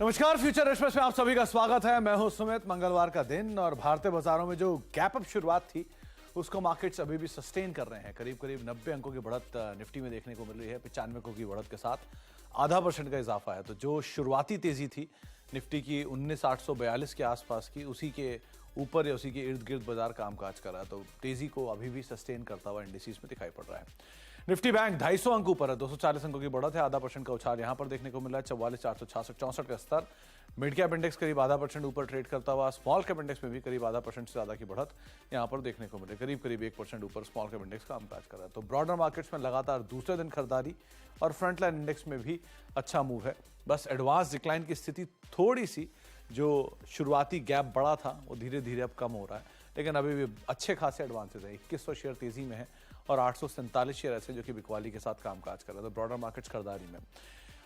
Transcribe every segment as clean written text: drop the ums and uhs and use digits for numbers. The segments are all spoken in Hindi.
नमस्कार, फ्यूचर एक्सप्रेस में आप सभी का स्वागत है। मैं हूं सुमित। मंगलवार का दिन और भारतीय बाजारों में जो गैप अप शुरुआत थी उसको मार्केट्स अभी भी सस्टेन कर रहे हैं। करीब करीब 90 अंकों की बढ़त निफ्टी में देखने को मिल रही है। 95 अंकों की बढ़त के साथ 0.5% का इजाफा है। तो जो शुरुआती तेजी थी निफ्टी की 19,842 के आसपास की, उसी के ऊपर या उसी के इर्द गिर्द बाजार कामकाज कर रहा है। तो तेजी को अभी भी सस्टेन करता हुआ इंडिसेस में दिखाई पड़ रहा है। निफ्टी बैंक 250 अंक ऊपर है, 240 अंकों की बढ़त है। 0.5% का उछाल यहां पर देखने को मिला है। 44,466 का स्तर। मिड कैप इंडेक्स करीब 0.5% ऊपर ट्रेड करता हुआ। स्मॉल कैप इंडेक्स में भी करीब 0.5% से ज्यादा की बढ़त यहां पर देखने को मिले। करीब करीब 1% ऊपर स्मॉल कैप इंडेक्स कामकाज कर रहा है। तो ब्रॉडर मार्केट्स में लगातार दूसरे दिन खरीदारी और फ्रंटलाइन इंडेक्स में भी अच्छा मूव है। बस एडवांस डिक्लाइन की स्थिति थोड़ी सी, जो शुरुआती गैप बड़ा था वो धीरे धीरे अब कम हो रहा है, लेकिन अभी भी अच्छे खासे एडवांसेस है। 2100 शेयर तेजी में है और 847 शेयर ऐसे जो कि बिकवाली के साथ कामकाज कर रहा है। तो ब्रॉडर मार्केट्स खरीदारी में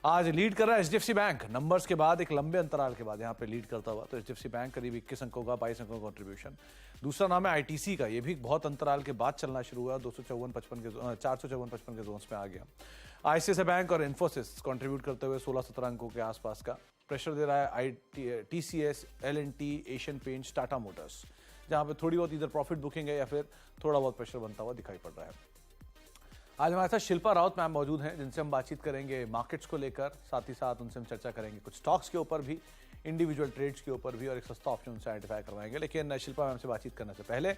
आज लीड कर रहा है एचडीएफसी बैंक। नंबर्स के बाद एक लंबे अंतराल के बाद यहां पे लीड करता हुआ। तो एचडीएफसी बैंक करीब 21 अंकों का, 22 अंकों का कंट्रीब्यूशन। दूसरा नाम है आईटीसी का, ये भी बहुत अंतराल के बाद चलना शुरू हुआ। 454-55 के जोन्स में आ गया। आईसीआईसीआई बैंक और इन्फोसिस कंट्रीब्यूट करते हुए 16-17 अंकों के आसपास का प्रेशर दे रहा है। TCS, L&T, Asian paints, Tata Motors, जहां पे थोड़ी बहुत इधर प्रॉफिट बुकिंग है या फिर थोड़ा बहुत प्रेशर बनता हुआ दिखाई पड़ रहा है। आज हमारे साथ शिल्पा राउत मैम मौजूद हैं, जिनसे हम बातचीत करेंगे मार्केट्स को लेकर। साथ ही साथ उनसे हम चर्चा करेंगे कुछ स्टॉक्स के ऊपर भी, इंडिविजुअल ट्रेड्स के ऊपर भी, और एक सस्ता ऑप्शन उनसे आइडेंटिफाई करवाएंगे। लेकिन शिल्पा मैम से बातचीत करने से पहले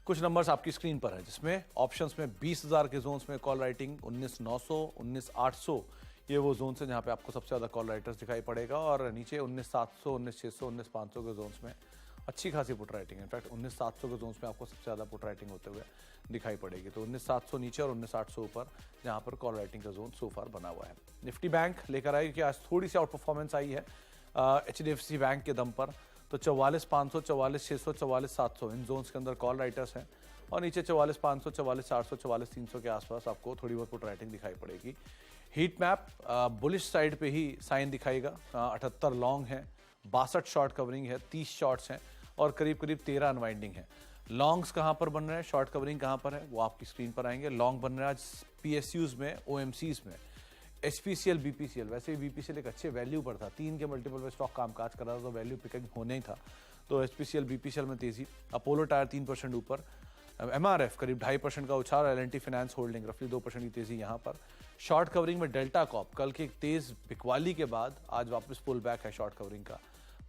कुछ नंबर्स आपकी स्क्रीन पर है, जिसमें ऑप्शंस में 20,000 के जोन्स में कॉल राइटिंग 19,900, 19,800 ये वो जोन है जहां पे आपको सबसे ज्यादा कॉल राइटर्स दिखाई पड़ेगा। और नीचे 19,700, 19,600, 19,500 के जोन्स में अच्छी खासी पुट राइटिंग है। इनफैक्ट 19,700 के जोन्स में आपको सबसे ज्यादा पुट राइटिंग होते हुए दिखाई पड़ेगी। तो 19,700 नीचे और 19,800 ऊपर जहां पर कॉल राइटिंग का जोन सो फार बना हुआ है। निफ्टी बैंक लेकर आई कि आज थोड़ी सी आउट परफॉर्मेंस आई है एचडीएफसी बैंक के दम पर। तो 44,500, 44,600, 44,700 इन जोन्स के अंदर कॉल राइटर्स हैं और नीचे 44,500, 44,400, 44,300 के आसपास आपको थोड़ी बहुत पुट राइटिंग दिखाई पड़ेगी। हीट मैप बुलिश साइड पे ही साइन दिखाएगा। 78 लॉन्ग है, 62 शॉर्ट कवरिंग है, 30 शॉर्ट्स हैं और करीब करीब 13 अनवाइंडिंग है। लॉन्ग्स कहां पर बन रहे हैं, शॉर्ट कवरिंग कहां पर है, वो आपकी स्क्रीन पर आएंगे। लॉन्ग बन रहे हैं आज पीएसयूज में, ओएमसीज में, एचपीसीएल, बीपीसीएल। वैसे भी बीपीसीएल एक अच्छे वैल्यू पर था, 3 के मल्टीपल पे स्टॉक कामकाज कर रहा था, तो वैल्यू पिकिंग होना ही था। तो एचपीसीएल, बीपीसीएल में तेजी। अपोलो टायर 3% ऊपर। एमआरएफ करीब 2.5% का उछाल। एल&टी फाइनेंस होल्डिंग रफली 2% की तेजी यहां पर। शॉर्ट कवरिंग में डेल्टा कॉप कल की एक तेज बिकवाली के बाद आज वापस पुल बैक है शॉर्ट कवरिंग का।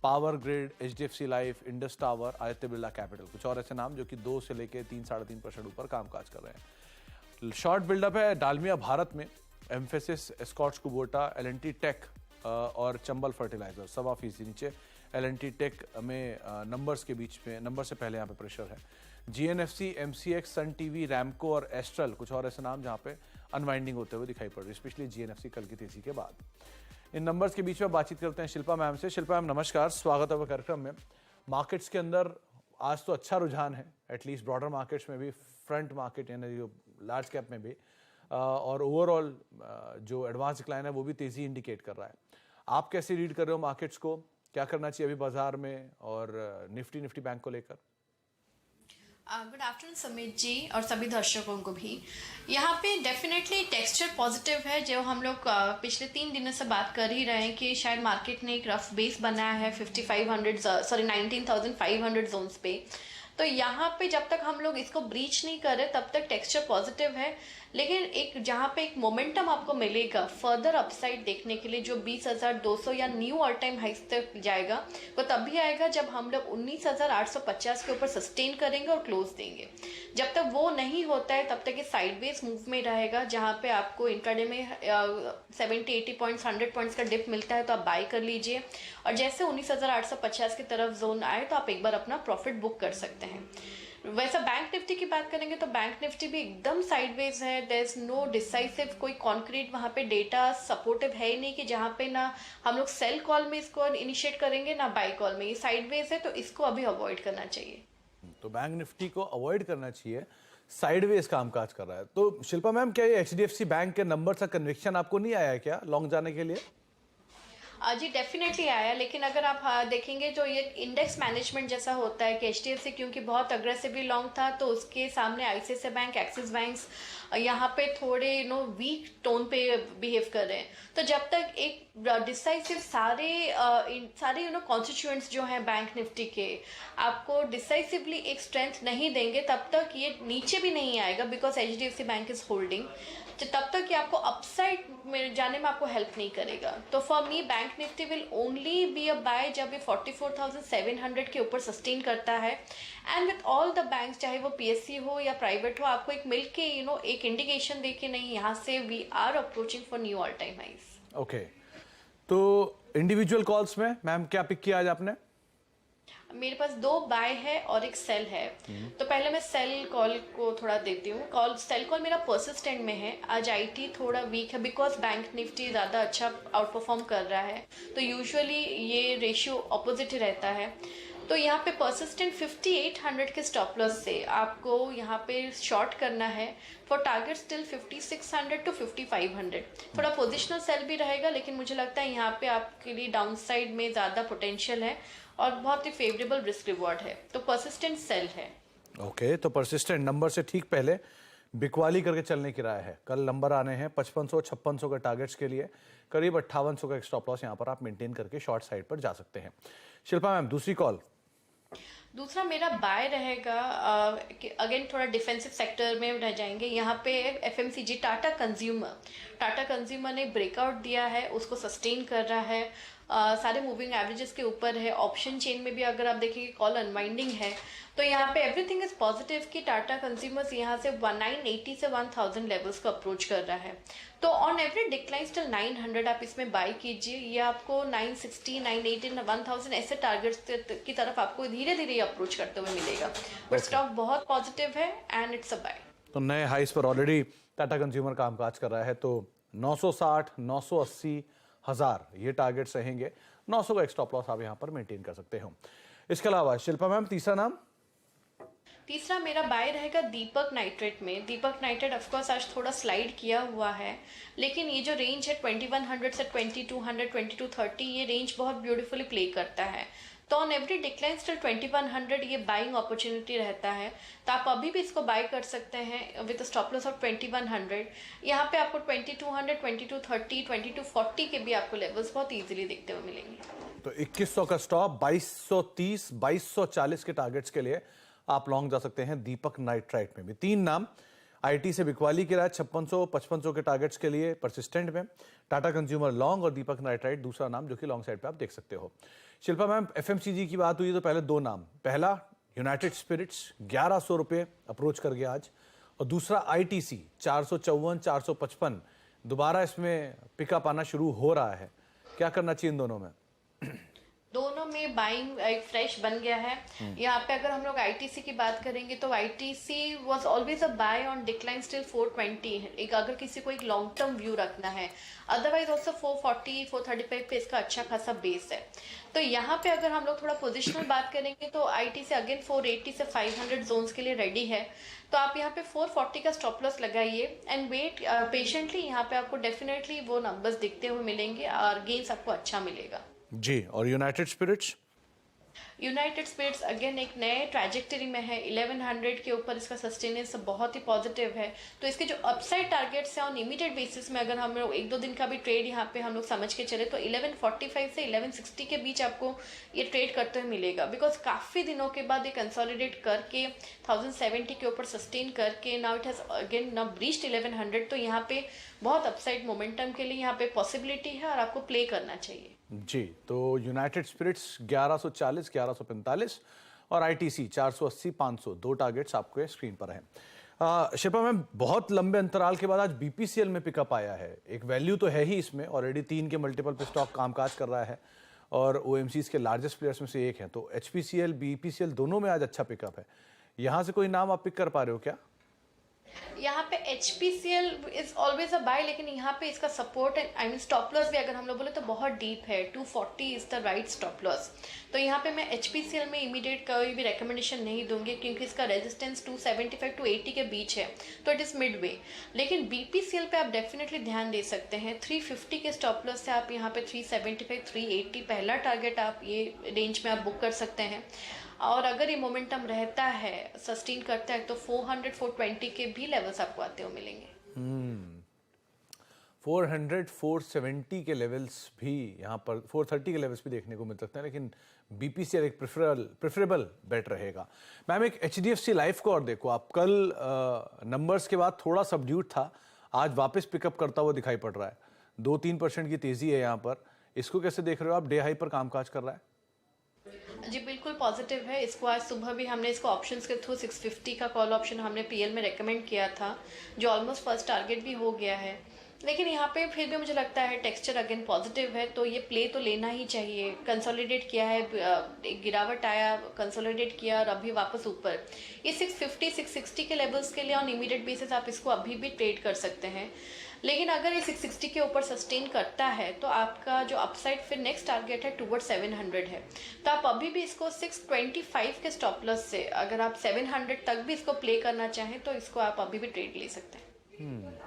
Power grid, HDFC life, Indus tower, Aditya Birla capital, कुछ और ऐसे नाम जो कि 2 से लेकर 3-3.5% ऊपर कामकाज कर रहे हैं। शॉर्ट बिल्डअप है डालमिया भारत में, Mphasis, Escorts Kubota, L and T Tech और चंबल फर्टिलाइजर 1.25% नीचे। एल&टी टेक में नंबर्स के बीच में, नंबर से पहले यहाँ पे प्रेशर है। GNFC, MCX, Sun TV, Ramco और एस्ट्रल, कुछ और ऐसे नाम जहाँ पे अनवाइंडिंग होते हुए दिखाई पड़ रही है, स्पेशली जीएनएफसी कल की तेजी के बाद। इन नंबर्स के बीच में बातचीत करते हैं शिल्पा मैम से। शिल्पा मैम नमस्कार, स्वागत है कार्यक्रम में। मार्केट्स के अंदर आज तो अच्छा रुझान है, एटलीस्ट ब्रॉडर मार्केट्स में भी, फ्रंट मार्केट यानी जो लार्ज कैप में भी, और ओवरऑल जो एडवांस डिक्लाइन है वो भी तेजी इंडिकेट कर रहा है। आप कैसे रीड कर रहे हो मार्केट्स को, क्या करना चाहिए अभी बाजार में, और निफ्टी बैंक को लेकर? गुड आफ्टरनून सुमित जी और सभी दर्शकों को भी। यहाँ पे डेफिनेटली टेक्सचर पॉजिटिव है, जो हम लोग पिछले 3 दिनों से बात कर ही रहे हैं कि शायद मार्केट ने एक रफ बेस बनाया है 19,500 जोन्स पे। तो यहाँ पे जब तक हम लोग इसको ब्रीच नहीं कर रहे तब तक टेक्सचर पॉजिटिव है। लेकिन एक जहाँ पे एक मोमेंटम आपको मिलेगा फर्दर अपसाइड देखने के लिए, जो 20,200 या न्यू ऑल टाइम हाइस तक जाएगा, वो तभी आएगा जब हम लोग 19,850 के ऊपर सस्टेन करेंगे और क्लोज देंगे। जब तक वो नहीं होता है तब तक ये साइडवेज मूव में रहेगा, जहाँ पे आपको इंट्राडे में 70-80 पॉइंट्स, 100 पॉइंट्स का डिप मिलता है तो आप बाय कर लीजिए। और जैसे 19,850 की तरफ जोन आए तो आप एक बार अपना प्रॉफिट बुक कर सकते हैं। वैसे बैंक निफ्टी की बात करेंगे तो बैंक निफ्टी भी एकदम साइडवेज है। देयर इज नो डिसाइसिव, कोई कॉन्क्रीट वहां पे डेटा सपोर्टिव है ही नहीं कि जहां पे ना हम लोग सेल कॉल में इसको इनिशिएट करेंगे ना बाय कॉल में। ये साइडवेज है तो इसको अभी अवॉइड करना चाहिए। तो बैंक निफ्टी को अवॉइड करना चाहिए, साइडवेज कामकाज कर रहा है। तो शिल्पा मैम, क्या ये एचडीएफसी बैंक के नंबर का कन्विक्शन आपको नहीं आया क्या लॉन्ग जाने के लिए? जी डेफिनेटली आया, लेकिन अगर आप देखेंगे जो ये इंडेक्स मैनेजमेंट जैसा होता है कि एचडीएफसी क्योंकि बहुत अग्रेसिवली लॉन्ग था तो उसके सामने आईसीआईसीआई बैंक, एक्सिस बैंक्स यहाँ पे थोड़े वीक टोन पे बिहेव कर रहे हैं। तो जब तक एक डिसाइसिव सारे कॉन्स्टिट्यूएंट्स जो हैं बैंक निफ्टी के आपको डिसाइसिवली एक स्ट्रेंथ नहीं देंगे, तब तक ये नीचे भी नहीं आएगा, because HDFC bank is holding. तब तक ये आपको अपसाइड में जाने में आपको हेल्प नहीं करेगा। तो for me bank Nifty will only be a buy जब ये 44,700 के ऊपर सस्टेन करता है। And with all the banks, चाहे वो PSC हो या प्राइवेट हो, आपको एक मिल के एक इंडिकेशन दे के नहीं, यहाँ से we are approaching for new all time highs. Okay, तो इंडिविजुअल कॉल्स में मैम क्या पिक किया आज आपने? मेरे पास 2 बाय है और एक सेल है। तो पहले मैं सेल कॉल को थोड़ा देती हूँ। सेल कॉल मेरा परसिस्टेंट में है। आज IT थोड़ा वीक है बिकॉज बैंक निफ्टी ज़्यादा अच्छा आउट परफॉर्म कर रहा है, तो यूजुअली ये रेशियो ऑपोजिट ही रहता है। तो यहाँ पे परसिस्टेंट 5800 के स्टॉप लॉस से आपको यहाँ पे शॉर्ट करना है फॉर टारगेट स्टिल 5600 टू 5500। थोड़ा पोजिशनल सेल भी रहेगा, लेकिन मुझे लगता है यहाँ पे आपके लिए डाउन साइड में ज़्यादा पोटेंशियल है और बहुत ही फेवरेबल रिस्क रिवॉर्ड है, तो परसिस्टेंट सेल है। ओके, तो परसिस्टेंट नंबर से ठीक पहले बिकवाली करके चलने की राय है। कल नंबर आने हैं 5500 5600 के टारगेट्स के लिए, करीब 5800 का एक स्टॉप लॉस यहाँ पर आप मेंटेन करके शॉर्ट साइड पर जा सकते हैं। शिल्पा मैम, दूसरी कॉल? दूसरा मेरा बाय रहेगा अगेन थोड़ा डिफेंसिव सेक्टर में रह जाएंगे। यहाँ पे FMCG टाटा कंज्यूमर ने ब्रेकआउट दिया है, उसको सस्टेन कर रहा है, सारे मूविंग एवरेजेस के ऊपर है। ऑप्शन चेन में भी अगर आप देखेंगे कॉल अनवाइंडिंग है, तो यहाँ पे एवरीथिंग इज पॉजिटिव कि टाटा कंज्यूमर्स यहाँ से 980 से 1000 लेवल्स को अप्रोच कर रहा है। तो ऑन एवरेज डिक्लाइन स्टिल 900 आप इसमें बाय कीजिए। ये आपको 960, 980, 1000 ऐसे टारगेट्स की तरफ आपको धीरे धीरे अप्रोच करते हुए मिलेगा। बट स्टॉक बहुत पॉजिटिव है एंड इट्स अ बाय। तो नए हाइस पर ऑलरेडी टाटा कंज्यूमर कामकाज कर रहा है, तो 960, 980, 1000 ये टारगेट्स रहेंगे। 900 का एक स्टॉप लॉस आप यहाँ पर मेंटेन कर सकते हो। इसके अलावा शिल्पा मैम, तीसरा नाम? तीसरा मेरा बाय रहेगा दीपक नाइट्रेट में। दीपक नाइट्रेट ऑफकोर्स आज थोड़ा स्लाइड किया हुआ है, लेकिन ये जो रेंज है 2100 से 2200, 2230, ये रेंज बहुत ब्यूटीफुली प्ले करता है। तो ऑन एवरी डिक्लाइन स्टिल 2100 ये बाइंग अपॉर्चुनिटी रहता है, तो आप अभी भी इसको बाय कर सकते हैं विद स्टॉप लॉस ऑफ 2100। यहाँ पे आपको 2200, 2230, 2240 के भी आपको लेवल्स बहुत इजीली देखते हुए मिलेंगे। तो 2100 का स्टॉप, 2230, 2240 के टारगेट्स के लिए आप लॉन्ग जा सकते हैं दीपक नाइट्राइट में भी। 3 नाम IT से बिकवाली के रहा, 5600, 5500 के टारगेट्स के लिए परसिस्टेंट में, टाटा कंज्यूमर लॉन्ग और दीपक नाइट्राइट दूसरा नाम जो कि लॉन्ग साइड पे आप देख सकते हो। शिल्पा मैम, FMCG की बात हुई तो पहले 2 नाम, पहला यूनाइटेड स्पिरिट्स 1100 रुपये अप्रोच कर गया आज, और दूसरा ITC 454, 455 दोबारा इसमें पिकअप आना शुरू हो रहा है। क्या करना चाहिए इन दोनों में? दोनों में बाइंग एक फ्रेश बन गया है। यहाँ पे अगर हम लोग ITC की बात करेंगे तो ITC was always a buy on decline still 420। एक अगर किसी को एक लॉन्ग टर्म व्यू रखना है, अदरवाइज ऑल्सो 440, 435 पे इसका अच्छा खासा बेस है। तो यहाँ पे अगर हम लोग थोड़ा पोजिशनल बात करेंगे तो ITC अगेन 480 से 500 जोन्स के लिए रेडी है। तो आप यहाँ पे 440 का स्टॉप लॉस लगाइए एंड वेट पेशेंटली। यहाँ पे आपको डेफिनेटली वो नंबर्स दिखते हुए मिलेंगे और गेन्स आपको अच्छा मिलेगा जी। और United Spirits? United Spirits again एक नए ट्रैजेक्टरी में है। 1100 के ऊपर इसका सस्टेनेंस बहुत ही पॉजिटिव है। तो इसके जो अपसाइड टारगेट्स हैं ऑन इमीडिएट बेसिस में अगर हम लोग 1-2 दिन का भी ट्रेड यहाँ पे हम लोग समझ के चले तो 1145 से 1160 के बीच आपको ये ट्रेड करते हुए मिलेगा। बिकॉज काफ़ी दिनों के बाद ये कंसोलिडेट करके 1070 के ऊपर सस्टेन करके now it has again now breached 1100। तो यहाँ पे बहुत अपसाइड मोमेंटम के लिए यहाँ पे पॉसिबिलिटी है और आपको प्ले करना चाहिए जी। तो यूनाइटेड स्पिरिट्स 1140, 1145 और ITC 480, 500 2 टारगेट्स आपके स्क्रीन पर हैं। शिल्पा मैम, बहुत लंबे अंतराल के बाद आज BPCL में पिकअप आया है। एक वैल्यू तो है ही इसमें, ऑलरेडी 3 के मल्टीपल पे स्टॉक कामकाज कर रहा है और OMCs के लार्जेस्ट प्लेयर्स में से एक है। तो HPCL, BPCL दोनों में आज अच्छा पिकअप है। यहाँ से कोई नाम आप पिक कर पा रहे हो क्या? यहाँ पे HPCL is always a buy, लेकिन यहाँ पे इसका support I mean stop loss भी अगर हम लोग बोले तो बहुत डीप है। 240 is the right stop loss. तो यहाँ पे मैं HPCL में इमीडिएट कोई भी रिकमेंडेशन नहीं दूंगी क्योंकि इसका रेजिस्टेंस 275 टू 80 के बीच है, तो इट इज मिड वे। लेकिन BPCL पे आप डेफिनेटली ध्यान दे सकते हैं। 350 के स्टॉप लॉस से आप यहाँ पे 375, 380 पहला टारगेट आप ये रेंज में आप बुक कर सकते हैं। और अगर ये मोमेंटम रहता है, सस्टेन करता है, तो 400 420 के भी लेवल्स आपको आते हुए मिलेंगे। 400 470 के लेवल्स भी यहाँ पर 430 के लेवल्स भी देखने को मिल सकते हैं, लेकिन बीपीसीएल एक प्रेफरेबल बेट रहेगा। मैम, एक एचडीएफसी लाइफ को और देखो आप, कल नंबर्स के बाद थोड़ा सबड्यूट था, आज वापस पिकअप करता हुआ दिखाई पड़ रहा है। 2-3% की तेजी है यहाँ पर, इसको कैसे देख रहे हो आप? डे हाई पर कामकाज कर रहा है। जी बिल्कुल पॉजिटिव है। इसको आज सुबह भी हमने इसको ऑप्शंस के थ्रू 650 का कॉल ऑप्शन हमने पीएल में रेकमेंड किया था, जो ऑलमोस्ट फर्स्ट टारगेट भी हो गया है। लेकिन यहाँ पे फिर भी मुझे लगता है टेक्सचर अगेन पॉजिटिव है, तो ये प्ले तो लेना ही चाहिए। कंसोलिडेट किया है, एक गिरावट आया, कंसोलिडेट किया और अभी वापस ऊपर। ये 650 660 के लेवल्स के लिए ऑन इमीडिएट बेसिस आप इसको अभी भी ट्रेड कर सकते हैं। लेकिन अगर ये 660 के ऊपर सस्टेन करता है तो आपका जो अपसाइड फिर नेक्स्ट टारगेट है टुवर्ड 700 है। तो आप अभी भी इसको 625 के स्टॉप लॉस से अगर आप 700 तक भी इसको प्ले करना चाहें तो इसको आप अभी भी ट्रेड ले सकते हैं।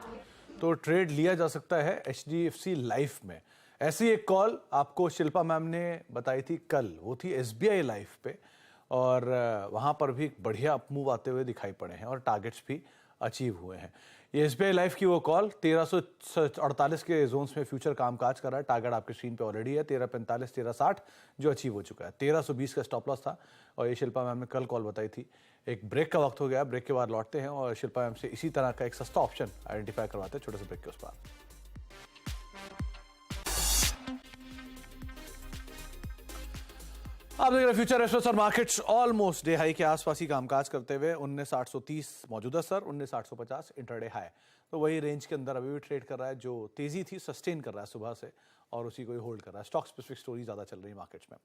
तो ट्रेड लिया जा सकता है एचडीएफसी लाइफ में। ऐसी एक कॉल आपको शिल्पा मैम ने बताई थी कल, वो थी एसबीआई लाइफ पे, और वहाँ पर भी बढ़िया अपमूव आते हुए दिखाई पड़े हैं और टारगेट्स भी अचीव हुए हैं। ये एसबीआई लाइफ की वो कॉल 1348 के जोन्स में फ्यूचर कामकाज कर रहा है। टारगेट आपके स्क्रीन पे ऑलरेडी है 1345 1360 जो अचीव हो चुका है। 1320 का स्टॉप लॉस था और ये शिल्पा मैम ने कल कॉल बताई थी। एक ब्रेक का वक्त हो गया, ब्रेक के बाद लौटते हैं और शिल्पा मैम से इसी तरह का एक सस्ता ऑप्शन आइडेंटिफाई करवाते हैं छोटे से ब्रेक के उस पार। आप देख रहे हैं फ्यूचर एक्सप्रेस और मार्केट्स ऑलमोस्ट डे हाई के आसपास ही कामकाज करते हुए 19,830 मौजूदा सर, 19,850 इंटरडे हाई। तो वही रेंज के अंदर अभी भी ट्रेड कर रहा है। जो तेजी थी सस्टेन कर रहा है सुबह से और उसी को ही होल्ड कर रहा है। स्टॉक स्पेसिफिक स्टोरी ज्यादा चल रही है मार्केट्स में।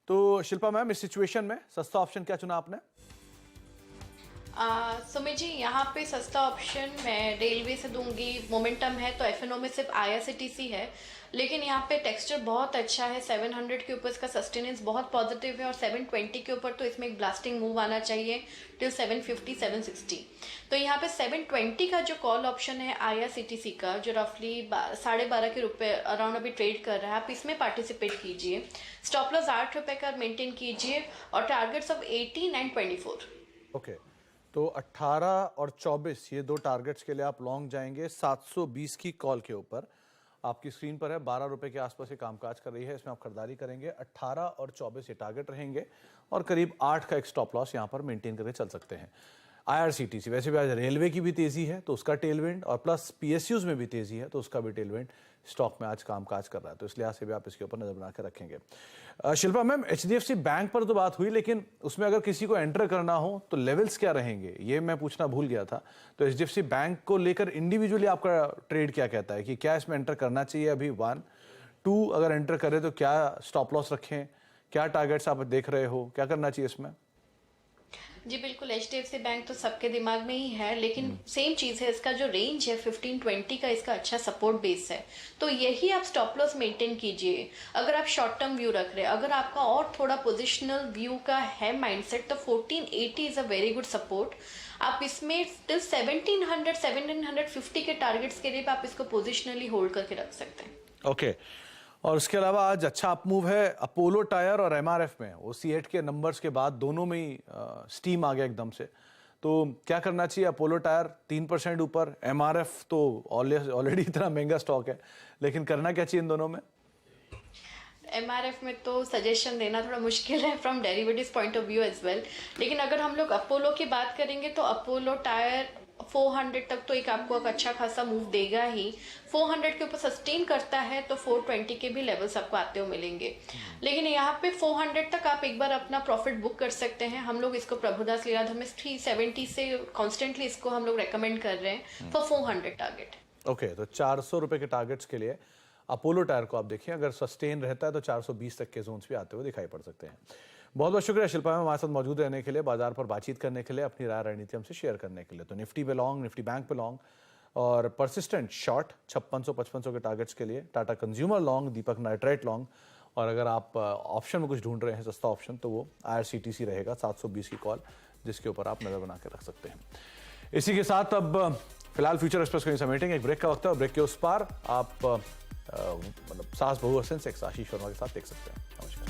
तो शिल्पा मैम, इस सिचुएशन में सस्ता ऑप्शन क्या चुना आपने? सुमित जी, यहाँ पे सस्ता ऑप्शन मैं रेलवे से दूंगी। मोमेंटम है तो एफएनओ में सिर्फ आईआरसीटीसी है, लेकिन यहाँ पे टेक्सचर बहुत अच्छा है। 700 के ऊपर इसका सस्टेनेंस बहुत पॉजिटिव है और 720 के ऊपर तो इसमें एक ब्लास्टिंग मूव आना चाहिए टिल 750 760। तो यहाँ पे 720 का जो कॉल ऑप्शन है आईआरसीटीसी का, जो रफली 12.5 के रुपए अराउंड अभी ट्रेड कर रहा है, आप इसमें पार्टिसिपेट कीजिए। स्टॉप लॉस 8 रुपए का मेंटेन कीजिए और टारगेट्स ऑफ 18 एंड 24। ओके, तो 18 और 24 ये दो टारगेट्स के लिए आप लॉन्ग जाएंगे 720 की कॉल के ऊपर। आपकी स्क्रीन पर है 12 रुपए के आसपास ये कामकाज कर रही है, इसमें आप खरीदारी करेंगे। 18 और 24 ये टारगेट रहेंगे और करीब 8 का एक स्टॉप लॉस यहाँ पर मेंटेन करके चल सकते हैं। आईआरसीटीसी, वैसे भी आज रेलवे की भी तेजी है तो उसका टेलविंड, और प्लस पीएसयूज में भी तेजी है तो उसका भी टेलविंड स्टॉक में आज कामकाज कर रहा है, तो इस लिहाज से भी आप इसके ऊपर नजर बना के रखेंगे। शिल्पा मैम, एचडीएफसी बैंक पर तो बात हुई, लेकिन उसमें अगर किसी को एंटर करना हो तो लेवल्स क्या रहेंगे ये मैं पूछना भूल गया था। तो एचडीएफसी बैंक को लेकर इंडिविजुअली आपका ट्रेड क्या कहता है कि क्या इसमें एंटर करना चाहिए अभी? 1 2 अगर एंटर करें तो क्या स्टॉप लॉस रखें, क्या टारगेट्स आप देख रहे हो, क्या करना चाहिए इसमें? जी बिल्कुल, एचडीएफसी बैंक तो सबके दिमाग में ही है, लेकिन सेम चीज है, इसका जो रेंज है 15-20 का इसका अच्छा सपोर्ट बेस है, तो यही आप स्टॉप लॉस मेंटेन कीजिए। अगर आप शॉर्ट टर्म व्यू रख रहे हैं, अगर आपका और थोड़ा पोजिशनल व्यू का है माइंडसेट, तो 1480 is a very good support. आप इसमें टिल 1700 1750 के टारगेट्स के लिए आप इसको पोजिशनली होल्ड करके रख सकते हैं। ओके, और उसके अलावा आज अच्छा अपमूव है अपोलो टायर और एमआरएफ में। OC8 के नंबर्स के बाद दोनों में ही स्टीम आ गया एकदम से, तो क्या करना चाहिए? अपोलो टायर 3% ऊपर, एमआरएफ तो ऑलरेडी इतना महंगा स्टॉक है, लेकिन करना क्या चाहिए इन दोनों में? एमआरएफ में तो सजेशन देना थोड़ा मुश्किल है from derivatives point of view as well, लेकिन अगर हम लोग अपोलो की बात करेंगे तो अपोलो टायर 400 तक तो एक आपको एक अच्छा खासा मूव देगा ही। 400 के ऊपर सस्टेन करता है तो 420 के भी लेवल्स आपको आते हुए मिलेंगे, लेकिन यहाँ पे 400 तक आप एक बार अपना प्रॉफिट बुक कर सकते हैं। हम लोग इसको प्रभुदास लीलाधर में 370 से कॉन्स्टेंटली इसको हम लोग रेकमेंड कर रहे हैं फॉर 400 टारगेट। ओके, तो 400 रुपए के टारगेट्स के लिए अपोलो टायर को आप देखिए, अगर सस्टेन रहता है तो 420 तक के जोन्स भी आते हुए दिखाई पड़ सकते हैं। बहुत बहुत शुक्रिया शिल्पा मैम हमारे साथ मौजूद रहने के लिए, बाजार पर बातचीत करने के लिए, अपनी राय रणनीति हमसे शेयर करने के लिए। तो निफ्टी पे लॉन्ग, निफ्टी बैंक पे लॉन्ग और परसिस्टेंट शॉर्ट 5600-5500 के टारगेट्स के लिए, टाटा कंज्यूमर लॉन्ग, दीपक नाइट्राइट लॉन्ग, और अगर आप ऑप्शन में कुछ ढूंढ रहे हैं सस्ता ऑप्शन तो वो आईआरसीटीसी रहेगा 720 की कॉल, जिसके ऊपर आप नजर बना के रख सकते हैं। इसी के साथ अब फिलहाल फ्यूचर एक्सप्रेस को समेटेंगे, एक ब्रेक का वक्त है। ब्रेक के उस पार आप मतलब सास बहू सेंसेक्स आशीष वर्मा के साथ देख सकते हैं। नमस्कार।